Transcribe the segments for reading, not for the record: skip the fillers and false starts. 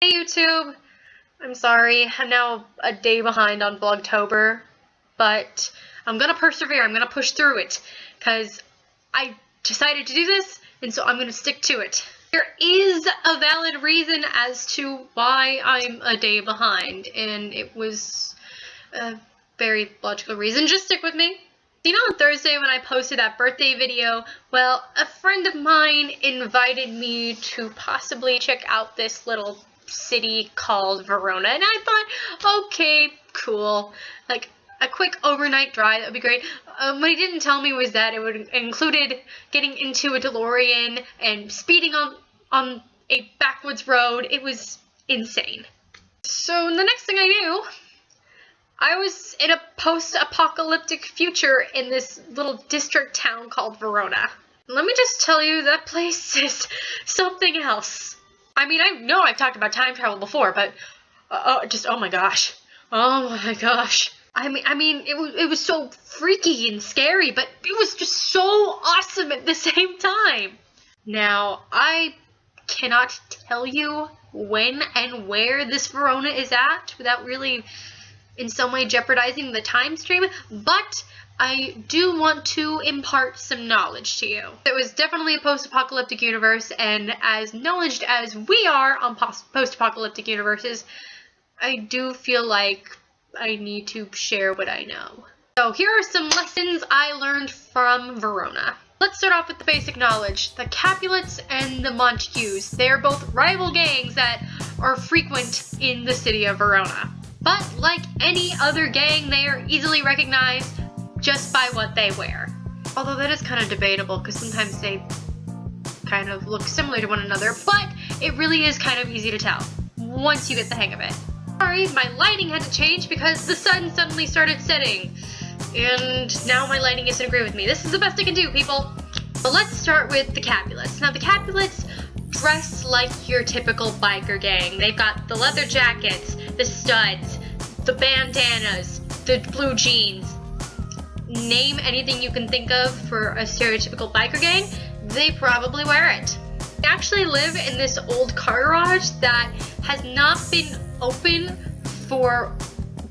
Hey YouTube! I'm sorry, I'm now a day behind on Vlogtober, but I'm gonna persevere, I'm gonna push through it, because I decided to do this, and so I'm gonna stick to it. There is a valid reason as to why I'm a day behind, and it was a very logical reason. Just stick with me. You know, on Thursday when I posted that birthday video, well, a friend of mine invited me to possibly check out this little city called Verona, and I thought, okay, cool, like a quick overnight drive, that would be great. What he didn't tell me was that it would included getting into a DeLorean and speeding on a backwoods road. It was insane. So the next thing I knew, I was in a post-apocalyptic future in this little district town called Verona. Let me just tell you, that place is something else. I mean, I know I've talked about time travel before, but oh my gosh. Oh my gosh. I mean, it was so freaky and scary, but it was just so awesome at the same time. Now, I cannot tell you when and where this Verona is at without really in some way jeopardizing the time stream, but I do want to impart some knowledge to you. It was definitely a post-apocalyptic universe, and as knowledgeable as we are on post-apocalyptic universes, I do feel like I need to share what I know. So here are some lessons I learned from Verona. Let's start off with the basic knowledge. The Capulets and the Montagues, they're both rival gangs that are frequent in the city of Verona. But like any other gang, they are easily recognized just by what they wear. Although that is kind of debatable because sometimes they kind of look similar to one another, but it really is kind of easy to tell once you get the hang of it. Sorry, my lighting had to change because the sun suddenly started setting, and now my lighting doesn't agree with me. This is the best I can do, people. But let's start with the Capulets. Now the Capulets dress like your typical biker gang. They've got the leather jackets, the studs, the bandanas, the blue jeans. Name anything you can think of for a stereotypical biker gang, they probably wear it. They actually live in this old car garage that has not been open for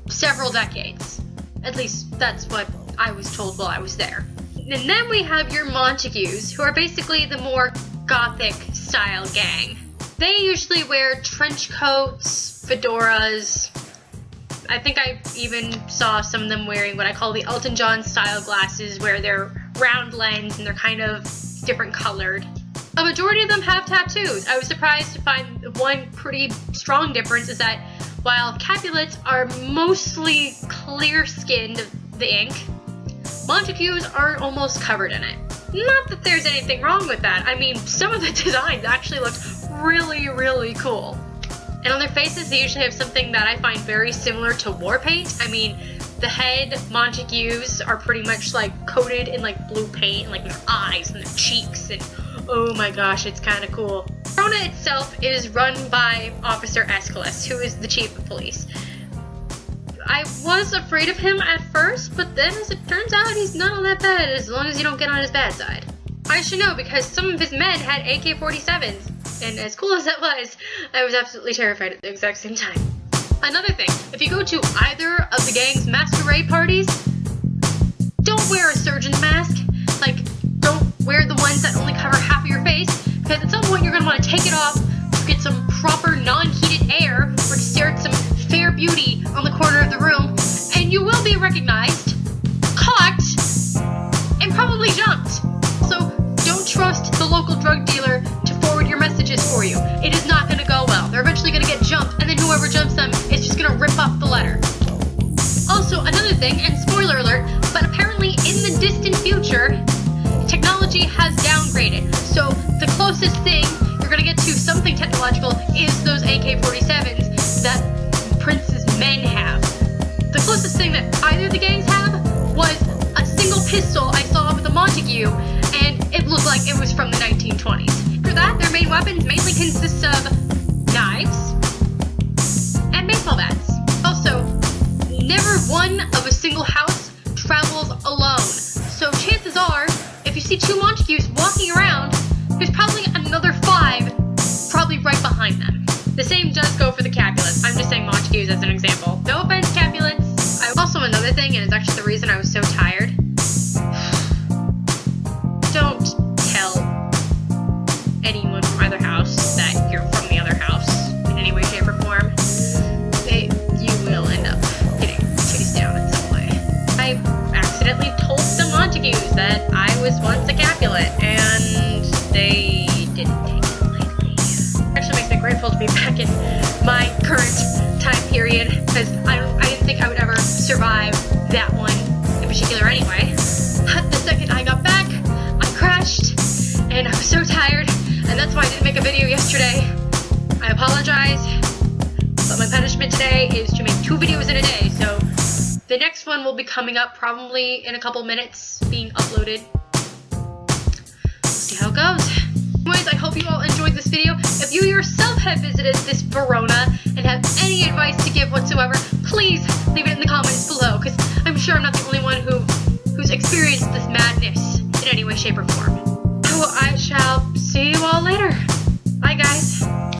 several decades. At least that's what I was told while I was there. And then we have your Montagues, who are basically the more gothic style gang. They usually wear trench coats, fedoras. I think I even saw some of them wearing what I call the Elton John style glasses, where they're round lens and they're kind of different colored. A majority of them have tattoos. I was surprised to find one pretty strong difference is that while Capulets are mostly clear-skinned, the ink, Montagues are almost covered in it. Not that there's anything wrong with that. I mean, some of the designs actually looked really, really cool. And on their faces, they usually have something that I find very similar to war paint. I mean, the head Montagues are pretty much like coated in like blue paint, like their eyes and their cheeks, and oh my gosh, it's kind of cool. Verona itself is run by Officer Escalus, who is the chief of police. I was afraid of him at first, but then as it turns out, he's not all that bad as long as you don't get on his bad side. I should know because some of his men had AK-47s. And as cool as that was, I was absolutely terrified at the exact same time. Another thing, if you go to either of the gang's masquerade parties, don't wear a surgeon's mask. Like, don't wear the ones that only cover half of your face, because at some point you're going to want to take it off to get some proper non-heated air, or to stare at some fair beauty on the corner of the room, and you will be recognized, caught, and probably jumped. So don't trust the local drug dealer to forward your messages for you. It is not going to go well. They're eventually going to get jumped, and then whoever jumps them is just going to rip off the letter. Also, another thing, and spoiler alert, but apparently in the distant future, technology has downgraded. So the closest thing you're going to get to something technological is those AK-47s that Prince's men have. The closest thing that either of the gangs have was a single pistol I saw with a Montague, and it looked like it was from the 1920s. After that, their main weapons mainly consist of knives and baseball bats. Also, never one of a single house travels alone. So chances are, if you see two Montagues walking around, there's probably another 5 probably right behind them. The same does go thing, and it's actually the reason I was so tired. Don't tell anyone from either house that you're from the other house in any way, shape, or form. You will end up getting chased down in some way. I accidentally told the Montagues that I was once a Capulet, and they didn't take it lightly. It actually makes me grateful to be back in my current time period, because I didn't think I would ever survive that one in particular anyway. The second I got back, I crashed, and I was so tired, and that's why I didn't make a video yesterday. I apologize, but my punishment today is to make 2 videos in a day, so the next one will be coming up probably in a couple minutes, being uploaded. We'll see how it goes. Anyways, I hope you all enjoyed this video. If you yourself have visited this Verona and have any advice to give whatsoever, please leave it in the comments below, because I'm sure I'm not the only one who's experienced this madness in any way, shape, or form.